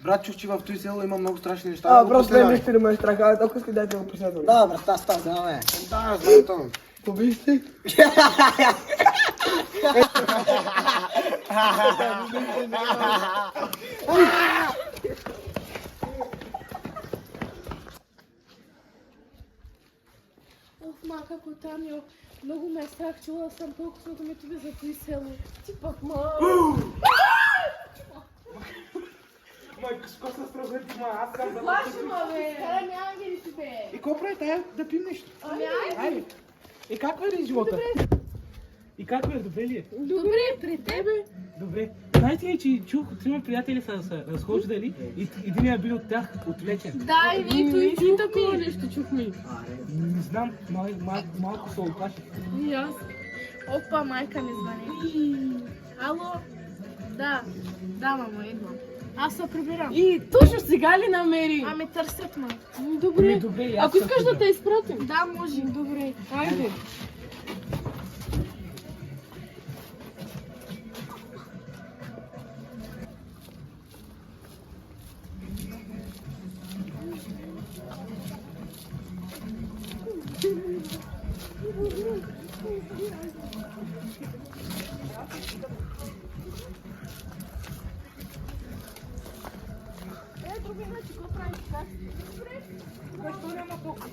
Брат, чух, че в този село има много страшни неща. Просто не нещо не ме страха, толкова ски дайте го последно. Да, брат, аз това знаме. Да, знам то. Побисти? Малка Котанио, много ме е страх, чула съм колко ми тебе за той село. Ти пък Майко, с какво се строга ти, аз съм за... Плаши ме, бе! Караме ангели си, бе! И какво прави тая да пим нещо? Ами, Айде. И как върви живота? И как върви? Добре ли е? Добре, при тебе. Добре. Знаете ли, че чух, трима приятели са се разхождали и един е бил от тях отвлечен. Да, и ние и такова нещо чухме. Не знам, малко се оплаших. И аз. Опа, майка ми звъни. Ало? Да, мамо, идвам. Аз се прибирам. И точно сега ли намери? Ами търсят ме. Добре. Добре, и аз Ако искаш да те изпратим. Да, може. Добре, айде. Е, други, значи, какво правиш? Защо няма толкова?